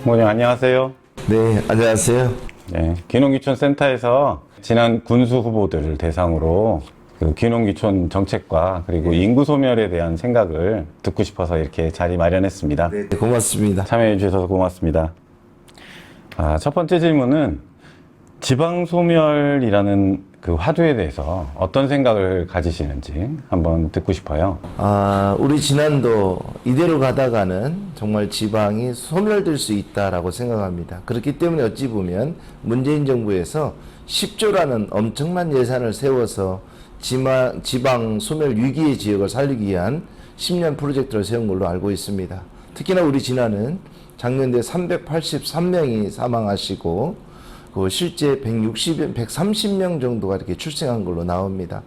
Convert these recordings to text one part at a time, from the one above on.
부모님 안녕하세요. 네, 안녕하세요. 네, 귀농귀촌센터에서 지난 군수 후보들을 대상으로 그 귀농귀촌 정책과 그리고 인구 소멸에 대한 생각을 듣고 싶어서 이렇게 자리 마련했습니다. 네, 고맙습니다. 참여해 주셔서 고맙습니다. 첫 번째 질문은 지방 소멸이라는 그 화두에 대해서 어떤 생각을 가지시는지 한번 듣고 싶어요. 우리 지난도 이대로 가다가는 정말 지방이 소멸될 수 있다라고 생각합니다. 그렇기 때문에 어찌 보면 문재인 정부에서 10조라는 엄청난 예산을 세워서 지방 소멸 위기의 지역을 살리기 위한 10년 프로젝트를 세운 걸로 알고 있습니다. 특히나 우리 진안은 작년에 383명이 사망하시고 실제 130명 정도가 이렇게 출생한 걸로 나옵니다.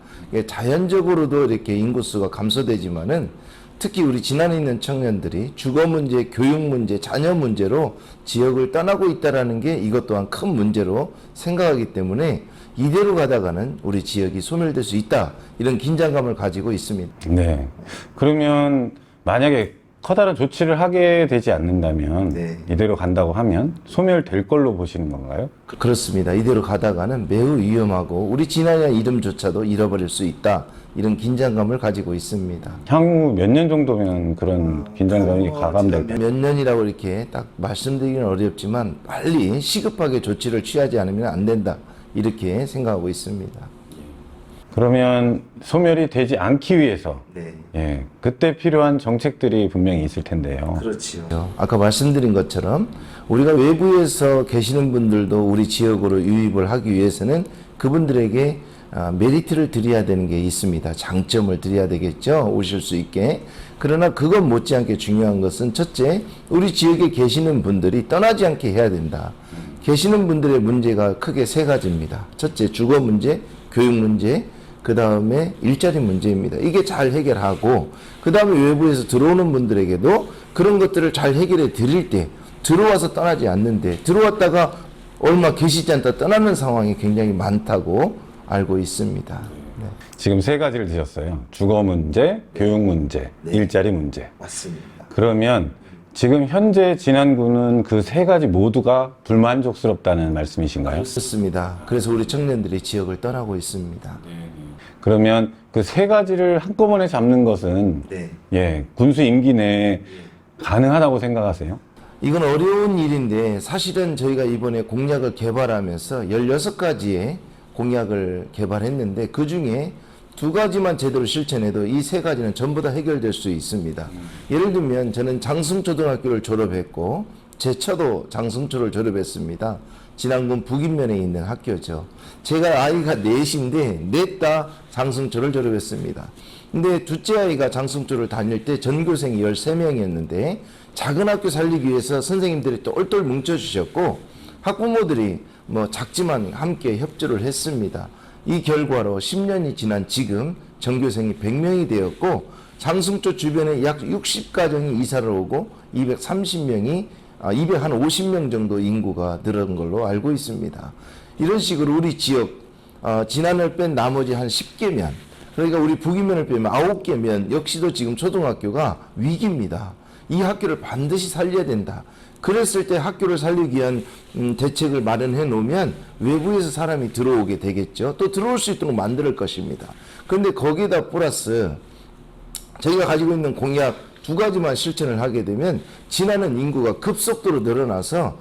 자연적으로도 이렇게 인구수가 감소되지만은 특히 우리 진안에 있는 청년들이 주거 문제, 교육 문제, 자녀 문제로 지역을 떠나고 있다라는 게 이것 또한 큰 문제로 생각하기 때문에 이대로 가다가는 우리 지역이 소멸될 수 있다. 이런 긴장감을 가지고 있습니다. 네. 그러면 만약에 커다란 조치를 하게 되지 않는다면 네. 이대로 간다고 하면 소멸될 걸로 보시는 건가요? 그렇습니다. 이대로 가다가는 매우 위험하고 우리 진안이라는 이름조차도 잃어버릴 수 있다. 이런 긴장감을 가지고 있습니다. 향후 몇 년 정도면 그런 긴장감이 가감될까요? 몇 년이라고 이렇게 딱 말씀드리기는 어렵지만 빨리 시급하게 조치를 취하지 않으면 안 된다. 이렇게 생각하고 있습니다. 그러면 소멸이 되지 않기 위해서 네. 그때 필요한 정책들이 분명히 있을 텐데요. 그렇지요. 아까 말씀드린 것처럼 우리가 외부에서 계시는 분들도 우리 지역으로 유입을 하기 위해서는 그분들에게 메리트를 드려야 되는 게 있습니다. 장점을 드려야 되겠죠. 오실 수 있게. 그러나 그것 못지않게 중요한 것은 첫째, 우리 지역에 계시는 분들이 떠나지 않게 해야 된다. 계시는 분들의 문제가 크게 세 가지입니다. 첫째, 주거 문제, 교육 문제, 그 다음에 일자리 문제입니다. 이게 잘 해결하고 그 다음에 외부에서 들어오는 분들에게도 그런 것들을 잘 해결해 드릴 때 들어와서 떠나지 않는데 들어왔다가 얼마 계시지 않다 떠나는 상황이 굉장히 많다고 알고 있습니다. 네. 지금 세 가지를 드셨어요. 주거 문제, 교육 문제, 일자리 문제. 맞습니다. 그러면 지금 현재 진안구는 그 세 가지 모두가 불만족스럽다는 말씀이신가요? 그렇습니다. 그래서 우리 청년들이 지역을 떠나고 있습니다. 그러면 그 세 가지를 한꺼번에 잡는 것은 군수 임기 내에 가능하다고 생각하세요? 이건 어려운 일인데 사실은 저희가 이번에 공약을 개발하면서 16가지의 공약을 개발했는데 그 중에 2가지만 제대로 실천해도 이 3가지는 전부 다 해결될 수 있습니다. 예를 들면 저는 장승초등학교를 졸업했고 제처도 장승초를 졸업했습니다. 진안군 북인면에 있는 학교죠. 제가 아이가 넷인데 넷 다 장승초를 졸업했습니다. 근데 둘째 아이가 장승초를 다닐 때 전교생이 13명이었는데 작은 학교 살리기 위해서 선생님들이 똘똘 뭉쳐주셨고 학부모들이 작지만 함께 협조를 했습니다. 이 결과로 10년이 지난 지금 전교생이 100명이 되었고 장승초 주변에 약 60가정이 이사를 오고 250명 정도 인구가 늘은 걸로 알고 있습니다. 이런 식으로 우리 지역 진안을 뺀 나머지 한 10개면 그러니까 우리 북이면을 빼면 9개면 역시도 지금 초등학교가 위기입니다. 이 학교를 반드시 살려야 된다. 그랬을 때 학교를 살리기 위한 대책을 마련해 놓으면 외부에서 사람이 들어오게 되겠죠. 또 들어올 수 있도록 만들 것입니다. 그런데 거기에다 플러스 저희가 가지고 있는 공약 2가지만 실천을 하게 되면 진안은 인구가 급속도로 늘어나서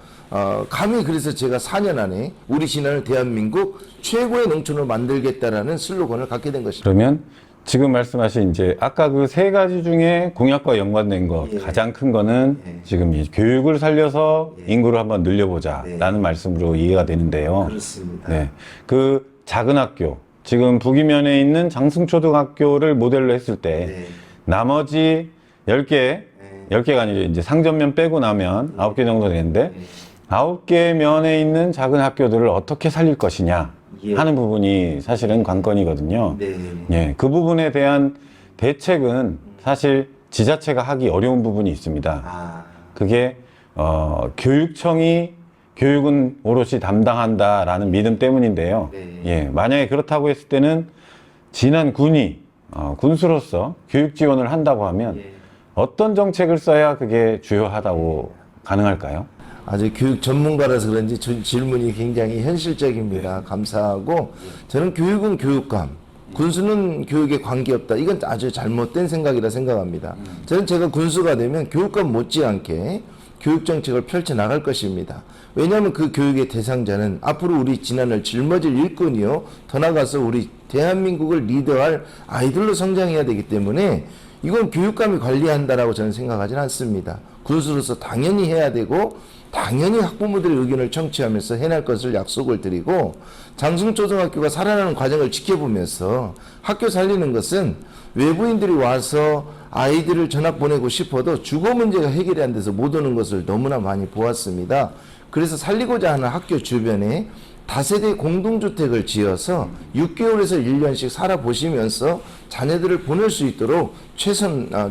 감히 그래서 제가 4년 안에 우리 진안을 대한민국 최고의 농촌을 만들겠다라는 슬로건을 갖게 된 것입니다. 그러면 지금 말씀하신 이제 아까 그 3가지 중에 공약과 연관된 것 가장 큰 거는 지금 이 교육을 살려서 인구를 한번 늘려보자 라는 말씀으로 이해가 되는데요. 그렇습니다. 네. 그 작은 학교 지금 북이면에 있는 장승초등학교를 모델로 했을 때 나머지 10개가 아니죠. 이제 상전면 빼고 나면 9개 정도 되는데 9개 면에 있는 작은 학교들을 어떻게 살릴 것이냐 하는 부분이 사실은 관건이거든요. 그 부분에 대한 대책은 사실 지자체가 하기 어려운 부분이 있습니다. 그게 교육청이 교육은 오롯이 담당한다라는 믿음 때문인데요. 만약에 그렇다고 했을 때는 진안군이 군수로서 교육 지원을 한다고 하면 어떤 정책을 써야 그게 주요하다고 가능할까요? 아주 교육 전문가라서 그런지 질문이 굉장히 현실적입니다. 감사하고 저는 교육은 교육감, 군수는 교육에 관계없다. 이건 아주 잘못된 생각이라 생각합니다. 저는 제가 군수가 되면 교육감 못지않게 교육 정책을 펼쳐 나갈 것입니다. 왜냐하면 그 교육의 대상자는 앞으로 우리 진안을 짊어질 일꾼이요, 더 나아가서 우리 대한민국을 리더할 아이들로 성장해야 되기 때문에 이건 교육감이 관리한다라고 저는 생각하지는 않습니다. 군수로서 당연히 해야 되고 당연히 학부모들의 의견을 청취하면서 해낼 것을 약속을 드리고, 장승초등학교가 살아나는 과정을 지켜보면서 학교 살리는 것은 외부인들이 와서 아이들을 전학 보내고 싶어도 주거 문제가 해결이 안 돼서 못 오는 것을 너무나 많이 보았습니다. 그래서 살리고자 하는 학교 주변에 다세대 공동주택을 지어서 6개월에서 1년씩 살아보시면서 자녀들을 보낼 수 있도록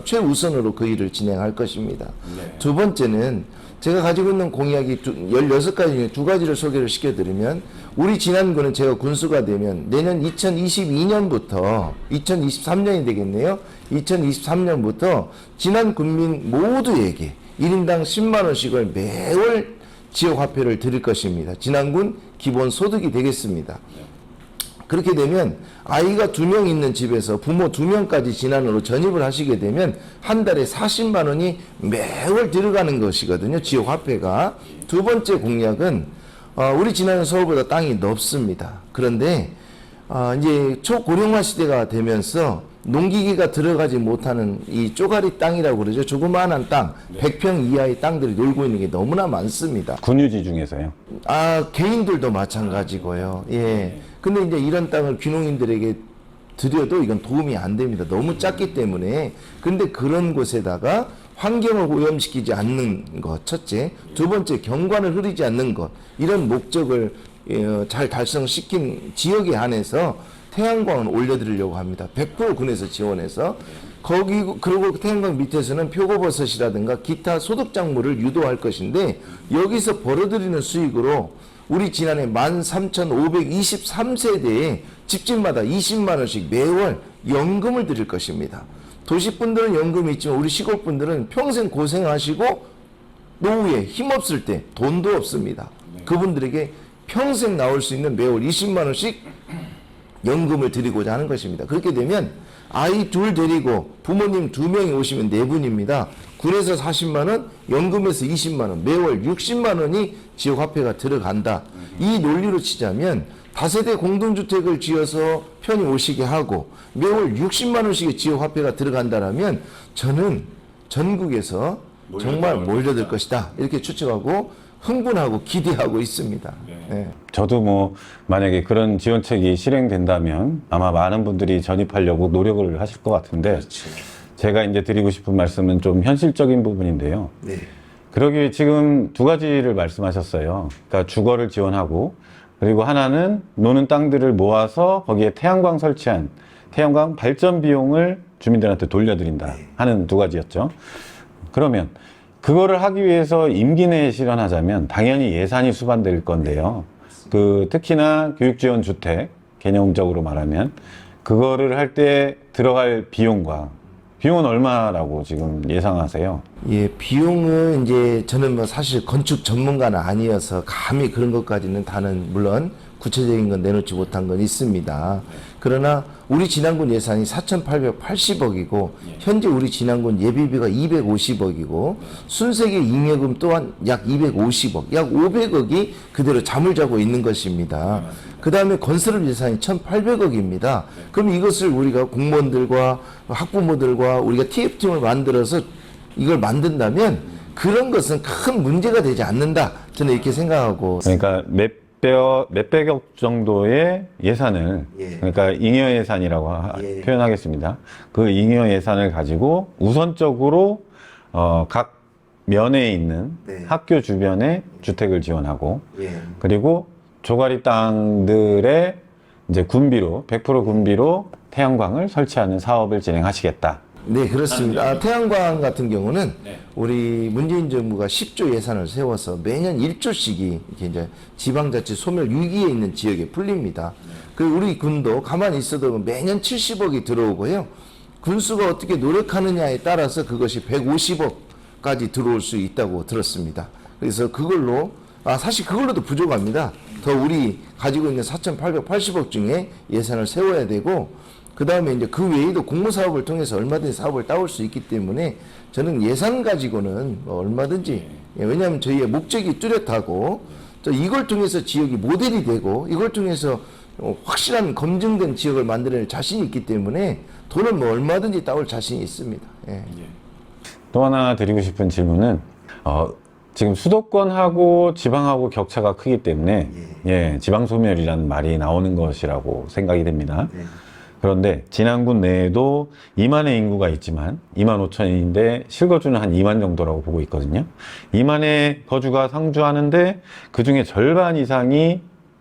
최우선으로 그 일을 진행할 것입니다. 두 번째는 제가 가지고 있는 공약이 16가지 중에 2가지를 소개를 시켜드리면, 우리 진안군은 제가 군수가 되면 내년 2022년부터 2023년이 되겠네요. 2023년부터 진안 군민 모두에게 1인당 10만 원씩을 매월 지역화폐를 드릴 것입니다. 진안군 기본소득이 되겠습니다. 그렇게 되면 아이가 2명 있는 집에서 부모 2명까지 진안으로 전입을 하시게 되면 한 달에 40만 원이 매월 들어가는 것이거든요. 지역화폐가. 두 번째 공약은 우리 진안은 서울보다 땅이 넓습니다. 그런데 이제 초고령화 시대가 되면서 농기계가 들어가지 못하는 이 쪼가리 땅이라고 그러죠. 조그마한 땅, 100평 이하의 땅들이 놀고 있는 게 너무나 많습니다. 군유지 중에서요. 개인들도 마찬가지고요. 예. 근데 이제 이런 땅을 귀농인들에게 드려도 이건 도움이 안 됩니다. 너무 작기 때문에. 근데 그런 곳에다가 환경을 오염시키지 않는 것, 첫째. 두 번째, 경관을 흐리지 않는 것. 이런 목적을 잘 달성시킨 지역에 한해서 태양광을 올려드리려고 합니다. 100% 군에서 지원해서. 그리고 태양광 밑에서는 표고버섯이라든가 기타 소득작물을 유도할 것인데, 여기서 벌어들이는 수익으로 우리 진안에 13,523세대에 집집마다 20만 원씩 매월 연금을 드릴 것입니다. 도시분들은 연금이 있지만 우리 시골분들은 평생 고생하시고 노후에 힘없을 때 돈도 없습니다. 그분들에게 평생 나올 수 있는 매월 20만 원씩 연금을 드리고자 하는 것입니다. 그렇게 되면 아이 2 데리고 부모님 2명이 오시면 4분입니다. 군에서 40만 원, 연금에서 20만 원, 매월 60만 원이 지역화폐가 들어간다. 이 논리로 치자면 다세대 공동주택을 지어서 편히 오시게 하고 매월 60만 원씩의 지역화폐가 들어간다라면 저는 전국에서 정말 몰려들 것이다. 이렇게 추측하고 흥분하고 기대하고 있습니다. 네. 저도 뭐 만약에 그런 지원책이 실행된다면 아마 많은 분들이 전입하려고 노력을 하실 것 같은데, 제가 이제 드리고 싶은 말씀은 좀 현실적인 부분인데요. 네. 그러기 위해 지금 2가지를 말씀하셨어요. 그러니까 주거를 지원하고, 그리고 하나는 노는 땅들을 모아서 거기에 태양광 설치한 태양광 발전 비용을 주민들한테 돌려드린다 하는 2가지였죠. 그러면 그거를 하기 위해서 임기 내에 실현하자면 당연히 예산이 수반될 건데요. 특히나 교육지원주택 개념적으로 말하면 그거를 할 때 들어갈 비용은 얼마라고 지금 예상하세요? 예, 비용은 이제 저는 뭐 사실 건축 전문가는 아니어서 감히 그런 것까지는 물론 구체적인 건 내놓지 못한 건 있습니다. 그러나 우리 진안군 예산이 4,880억이고 현재 우리 진안군 예비비가 250억이고 순세계 잉여금 또한 약 250억, 약 500억이 그대로 잠을 자고 있는 것입니다. 그 다음에 건설 예산이 1,800억입니다. 그럼 이것을 우리가 공무원들과 학부모들과 우리가 TF팀을 만들어서 이걸 만든다면 그런 것은 큰 문제가 되지 않는다. 저는 이렇게 생각하고. 그러니까 몇백억 정도의 예산을, 그러니까 잉여 예산이라고 표현하겠습니다. 그 잉여 예산을 가지고 우선적으로 각 면에 있는 학교 주변에 주택을 지원하고, 그리고 조가리 땅들의 이제 군비로 100% 군비로 태양광을 설치하는 사업을 진행하시겠다. 네, 그렇습니다. 태양광 같은 경우는 우리 문재인 정부가 10조 예산을 세워서 매년 1조씩이 이렇게 이제 지방자치 소멸 위기에 있는 지역에 풀립니다. 그리고 우리 군도 가만히 있어도 매년 70억이 들어오고요. 군수가 어떻게 노력하느냐에 따라서 그것이 150억까지 들어올 수 있다고 들었습니다. 그래서 그걸로 사실 그걸로도 부족합니다. 더 우리 가지고 있는 4,880억 중에 예산을 세워야 되고 그 다음에 이제 그 외에도 공모사업을 통해서 얼마든지 사업을 따올 수 있기 때문에 저는 예산 가지고는 뭐 얼마든지 왜냐하면 저희의 목적이 뚜렷하고 또 이걸 통해서 지역이 모델이 되고 이걸 통해서 확실한 검증된 지역을 만들어낼 자신이 있기 때문에 돈은 뭐 얼마든지 따올 자신이 있습니다. 예. 또 하나 드리고 싶은 질문은 지금 수도권하고 지방하고 격차가 크기 때문에 지방 소멸이라는 말이 나오는 것이라고 생각이 됩니다. 그런데 진안군 내에도 2만의 인구가 있지만 2만 5천인데 실거주는 한 2만 정도라고 보고 있거든요. 2만의 거주가 상주하는데 그중에 절반 이상이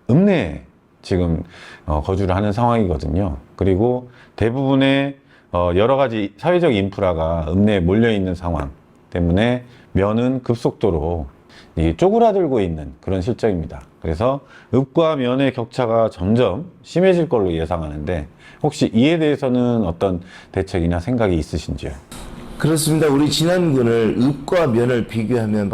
읍내에 지금 거주를 하는 상황이거든요. 그리고 대부분의 여러 가지 사회적 인프라가 읍내에 몰려 있는 상황 때문에 면은 급속도로 쪼그라들고 있는 그런 실정입니다. 그래서 읍과 면의 격차가 점점 심해질 걸로 예상하는데 혹시 이에 대해서는 어떤 대책이나 생각이 있으신지요? 그렇습니다. 우리 진안군을 읍과 면을 비교하면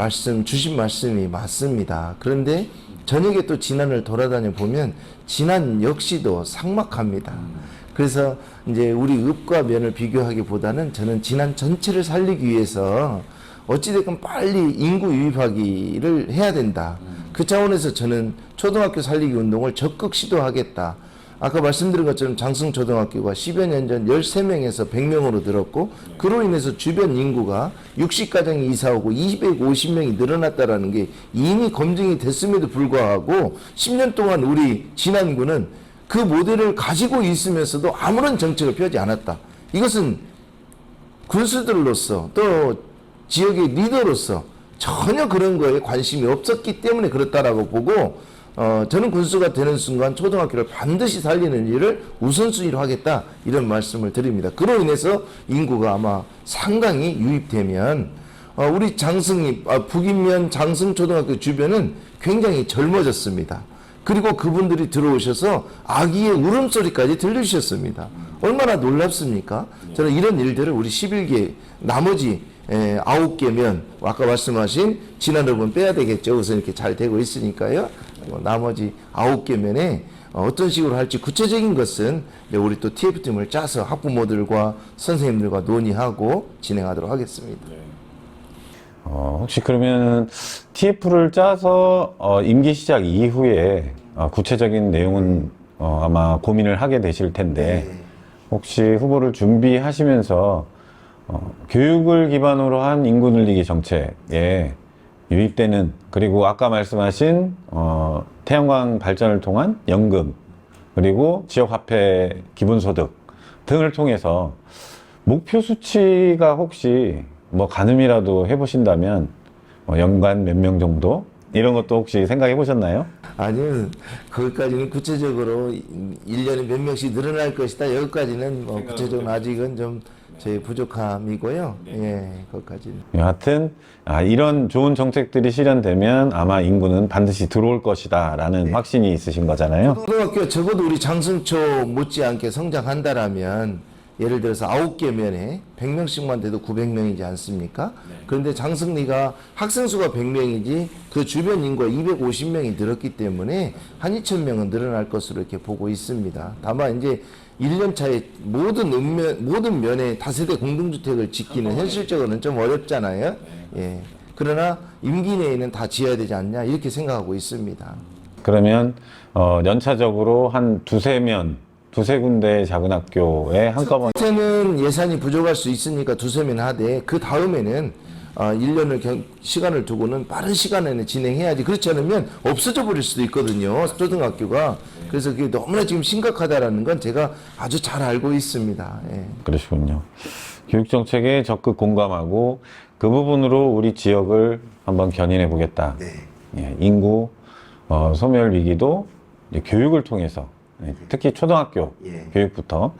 주신 말씀이 맞습니다. 그런데 저녁에 또 진안을 돌아다녀 보면 진안 역시도 삭막합니다. 그래서 이제 우리 읍과 면을 비교하기보다는 저는 진안 전체를 살리기 위해서 어찌됐건 빨리 인구 유입하기를 해야 된다. 그 차원에서 저는 초등학교 살리기 운동을 적극 시도하겠다. 아까 말씀드린 것처럼 장승초등학교가 10여 년 전 13명에서 100명으로 늘었고 그로 인해서 주변 인구가 60가정이 이사 오고 250명이 늘어났다라는 게 이미 검증이 됐음에도 불구하고 10년 동안 우리 진안군은 그 모델을 가지고 있으면서도 아무런 정책을 펴지 않았다. 이것은 군수들로서 또 지역의 리더로서 전혀 그런 거에 관심이 없었기 때문에 그렇다라고 보고 저는 군수가 되는 순간 초등학교를 반드시 살리는 일을 우선순위로 하겠다 이런 말씀을 드립니다. 그로 인해서 인구가 아마 상당히 유입되면 우리 북인면 장승초등학교 주변은 굉장히 젊어졌습니다. 그리고 그분들이 들어오셔서 아기의 울음소리까지 들려주셨습니다. 얼마나 놀랍습니까? 저는 이런 일들을 우리 11개 나머지 9개면 아까 말씀하신 진안읍은 빼야 되겠죠. 우선 이렇게 잘 되고 있으니까요. 나머지 9개면에 어떤 식으로 할지 구체적인 것은 우리 또 TF팀을 짜서 학부모들과 선생님들과 논의하고 진행하도록 하겠습니다. 혹시 그러면 TF를 짜서 임기 시작 이후에 구체적인 내용은 아마 고민을 하게 되실 텐데 혹시 후보를 준비하시면서 교육을 기반으로 한 인구 늘리기 정책에 유입되는 그리고 아까 말씀하신 태양광 발전을 통한 연금 그리고 지역화폐 기본소득 등을 통해서 목표 수치가 혹시 뭐 가늠이라도 해보신다면 연간 몇 명 정도 이런 것도 혹시 생각해 보셨나요? 아니요, 거기까지는 구체적으로 1년에 몇 명씩 늘어날 것이다. 여기까지는 구체적으로 아직은 좀 저희 부족함이고요. 예, 거기까지는. 여하튼 이런 좋은 정책들이 실현되면 아마 인구는 반드시 들어올 것이다라는 확신이 있으신 거잖아요. 초등학교 적어도 우리 장승초 못지않게 성장한다라면 예를 들어서 9개 면에 100명씩만 돼도 900명이지 않습니까? 그런데 장승리가 학생 수가 100명이지 그 주변 인구가 250명이 늘었기 때문에 한 2,000명은 늘어날 것으로 이렇게 보고 있습니다. 다만 이제 1년 차에 모든 면에 다세대 공동주택을 짓기는 현실적으로는 좀 어렵잖아요. 예. 그러나 임기 내에는 다 지어야 되지 않냐 이렇게 생각하고 있습니다. 그러면 연차적으로 한 두세 군데 작은 학교에 한꺼번에 첫째는 예산이 부족할 수 있으니까 두세면 하되 그 다음에는 1년을 시간을 두고는 빠른 시간 안에 진행해야지. 그렇지 않으면 없어져 버릴 수도 있거든요. 초등학교가. 그래서 그게 너무나 지금 심각하다라는 건 제가 아주 잘 알고 있습니다. 예. 그러시군요. 교육정책에 적극 공감하고 그 부분으로 우리 지역을 한번 견인해 보겠다. 예, 인구 소멸 위기도 이제 교육을 통해서 특히 초등학교 교육부터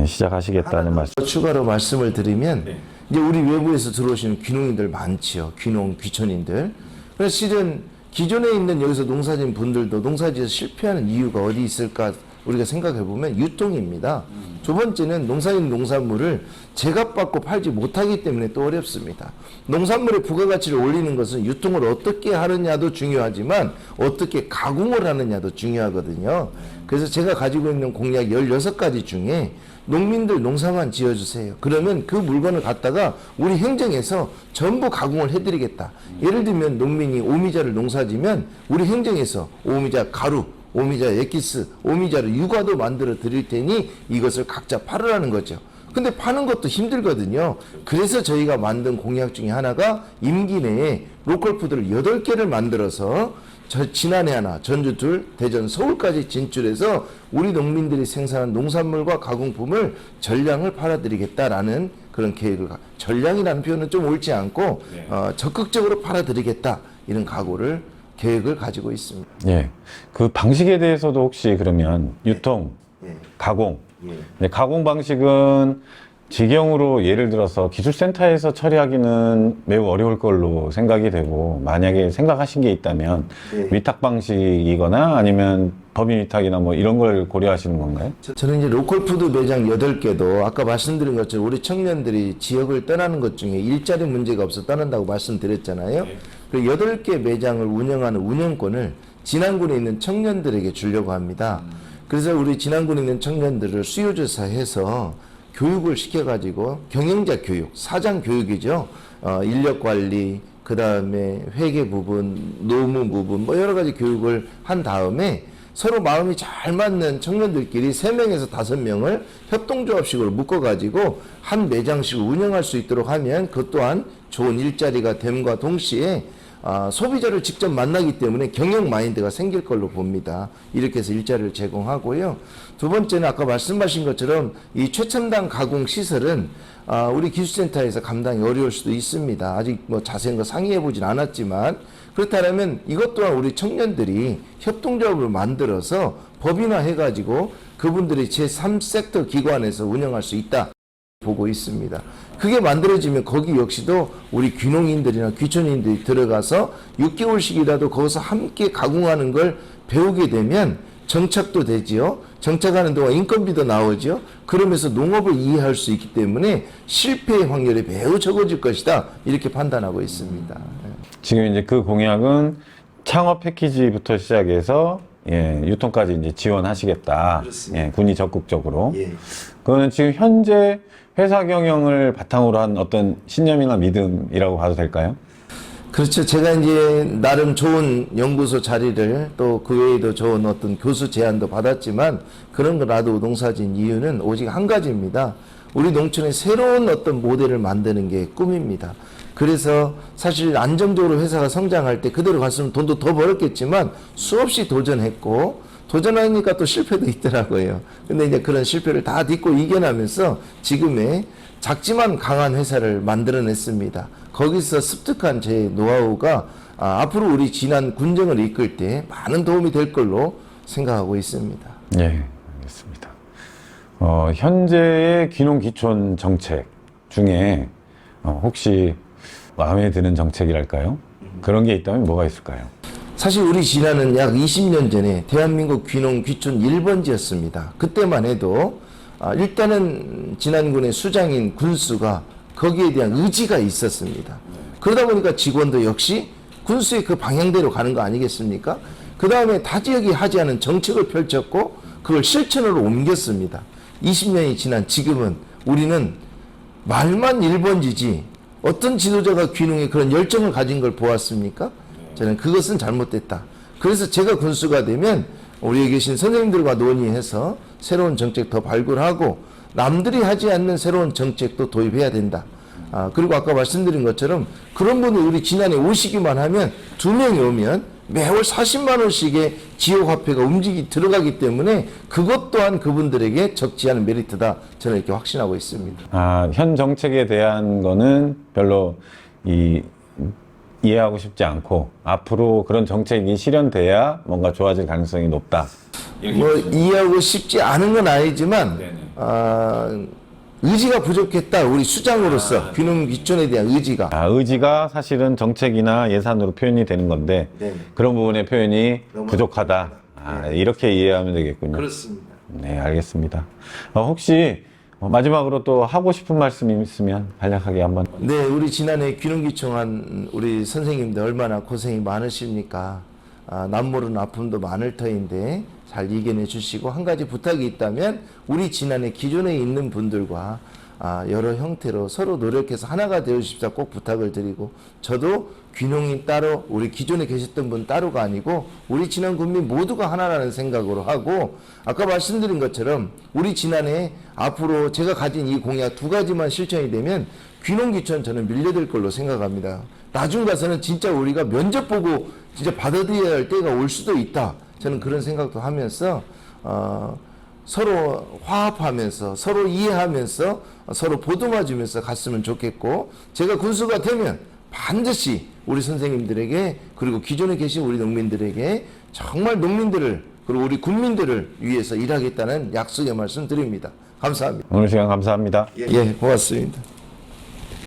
시작하시겠다는 말씀. 추가로 말씀을 드리면 이제 우리 외부에서 들어오시는 귀농인들 많지요. 귀촌인들. 그래서 실은 기존에 있는 여기서 농사진 분들도 농사지에서 실패하는 이유가 어디 있을까 우리가 생각해 보면 유통입니다. 두 번째는 농산인 농산물을 제값받고 팔지 못하기 때문에 또 어렵습니다. 농산물의 부가가치를 올리는 것은 유통을 어떻게 하느냐도 중요하지만 어떻게 가공을 하느냐도 중요하거든요. 그래서 제가 가지고 있는 공약 16가지 중에 농민들 농사만 지어주세요. 그러면 그 물건을 갖다가 우리 행정에서 전부 가공을 해드리겠다. 예를 들면 농민이 오미자를 농사지면 우리 행정에서 오미자 가루, 오미자 엑기스, 오미자를 유과도 만들어 드릴 테니 이것을 각자 팔으라는 거죠. 근데 파는 것도 힘들거든요. 그래서 저희가 만든 공약 중에 하나가 임기 내에 로컬푸드를 8개를 만들어서 지난해 하나, 전주 둘, 대전 서울까지 진출해서 우리 농민들이 생산한 농산물과 가공품을 전량을 팔아드리겠다라는 그런 계획을, 전량이라는 표현은 좀 옳지 않고 적극적으로 팔아드리겠다, 이런 계획을 가지고 있습니다. 예. 그 방식에 대해서도 혹시 그러면 유통, 가공. 네, 가공 방식은 직영으로 예를 들어서 기술센터에서 처리하기는 매우 어려울 걸로 생각이 되고, 만약에 생각하신 게 있다면 위탁 방식이거나 아니면 법인 위탁이나 뭐 이런 걸 고려하시는 건가요? 저는 이제 로컬푸드 매장 8개도 아까 말씀드린 것처럼 우리 청년들이 지역을 떠나는 것 중에 일자리 문제가 없어 떠난다고 말씀드렸잖아요. 그 8개 매장을 운영하는 운영권을 진안군에 있는 청년들에게 주려고 합니다. 그래서 우리 진안군에 있는 청년들을 수요조사해서 교육을 시켜가지고 경영자 교육, 사장 교육이죠. 인력 관리, 그 다음에 회계 부분, 노무 부분, 뭐 여러 가지 교육을 한 다음에 서로 마음이 잘 맞는 청년들끼리 3명에서 5명을 협동조합식으로 묶어가지고 한 매장씩 운영할 수 있도록 하면 그것 또한 좋은 일자리가 됨과 동시에 소비자를 직접 만나기 때문에 경영 마인드가 생길 걸로 봅니다. 이렇게 해서 일자리를 제공하고요. 두 번째는 아까 말씀하신 것처럼 이 최첨단 가공 시설은 우리 기술센터에서 감당이 어려울 수도 있습니다. 아직 뭐 자세한 거 상의해 보진 않았지만, 그렇다면 이것 또한 우리 청년들이 협동조합을 만들어서 법인화해 가지고 그분들이 제3섹터 기관에서 운영할 수 있다 보고 있습니다. 그게 만들어지면 거기 역시도 우리 귀농인들이나 귀촌인들이 들어가서 6개월씩이라도 거기서 함께 가공하는 걸 배우게 되면 정착도 되지요. 정착하는 동안 인건비도 나오죠. 그러면서 농업을 이해할 수 있기 때문에 실패의 확률이 매우 적어질 것이다, 이렇게 판단하고 있습니다. 지금 이제 그 공약은 창업 패키지부터 시작해서 유통까지 이제 지원하시겠다. 군이 적극적으로. 그거는 지금 현재 회사 경영을 바탕으로 한 어떤 신념이나 믿음이라고 봐도 될까요? 그렇죠. 제가 이제 나름 좋은 연구소 자리를 또 그 외에도 좋은 어떤 교수 제안도 받았지만 그런 거라도 농사진 이유는 오직 한 가지입니다. 우리 농촌에 새로운 어떤 모델을 만드는 게 꿈입니다. 그래서 사실 안정적으로 회사가 성장할 때 그대로 갔으면 돈도 더 벌었겠지만 수없이 도전했고, 도전하니까 또 실패도 있더라고요. 근데 이제 그런 실패를 다 딛고 이겨나면서 지금의 작지만 강한 회사를 만들어냈습니다. 거기서 습득한 제 노하우가 앞으로 우리 진안 군정을 이끌 때 많은 도움이 될 걸로 생각하고 있습니다. 예, 알겠습니다. 현재의 귀농귀촌 정책 중에 혹시 마음에 드는 정책이랄까요? 그런 게 있다면 뭐가 있을까요? 사실 우리 진안은 약 20년 전에 대한민국 귀농귀촌 1번지였습니다. 그때만 해도 일단은 진안군의 수장인 군수가 거기에 대한 의지가 있었습니다. 그러다 보니까 직원도 역시 군수의 그 방향대로 가는 거 아니겠습니까? 그 다음에 타 지역이 하지 않은 정책을 펼쳤고 그걸 실천으로 옮겼습니다. 20년이 지난 지금은 우리는 말만 1번지지 어떤 지도자가 귀농에 그런 열정을 가진 걸 보았습니까? 저는 그것은 잘못됐다. 그래서 제가 군수가 되면 우리에 계신 선생님들과 논의해서 새로운 정책 더 발굴하고 남들이 하지 않는 새로운 정책도 도입해야 된다. 그리고 아까 말씀드린 것처럼 그런 분이 우리 진안에 오시기만 하면 2명이 오면 매월 40만 원씩의 지역화폐가 들어가기 때문에 그것 또한 그분들에게 적지 않은 메리트다. 저는 이렇게 확신하고 있습니다. 현 정책에 대한 거는 별로 이해하고 싶지 않고 앞으로 그런 정책이 실현돼야 뭔가 좋아질 가능성이 높다. 뭐 이해하고 싶지 않은 건 아니지만 의지가 부족했다. 우리 수장으로서 귀농귀촌에 대한 의지가. 의지가 사실은 정책이나 예산으로 표현이 되는 건데 그런 부분의 표현이 부족하다. 이렇게 이해하면 되겠군요. 그렇습니다. 네, 알겠습니다. 혹시 마지막으로 또 하고 싶은 말씀 있으면 간략하게 한번. 네, 우리 지난해 귀농귀청한 우리 선생님들 얼마나 고생이 많으십니까? 남모르는 아픔도 많을 터인데 잘 이겨내 주시고, 한 가지 부탁이 있다면 우리 지난해 기존에 있는 분들과 여러 형태로 서로 노력해서 하나가 되어 주십사 꼭 부탁을 드리고, 저도 귀농인 따로 우리 기존에 계셨던 분 따로가 아니고 우리 지난 국민 모두가 하나라는 생각으로 하고, 아까 말씀드린 것처럼 우리 지난해 앞으로 제가 가진 이 공약 두 가지만 실천이 되면 귀농귀촌 저는 밀려들 걸로 생각합니다. 나중 가서는 진짜 우리가 면접 보고 진짜 받아들여야 할 때가 올 수도 있다. 저는 그런 생각도 하면서 서로 화합하면서 서로 이해하면서 서로 보듬어주면서 갔으면 좋겠고, 제가 군수가 되면 반드시 우리 선생님들에게 그리고 기존에 계신 우리 농민들에게 정말 농민들을 그리고 우리 국민들을 위해서 일하겠다는 약속의 말씀 드립니다. 감사합니다. 오늘 시간 감사합니다. 예, 고맙습니다.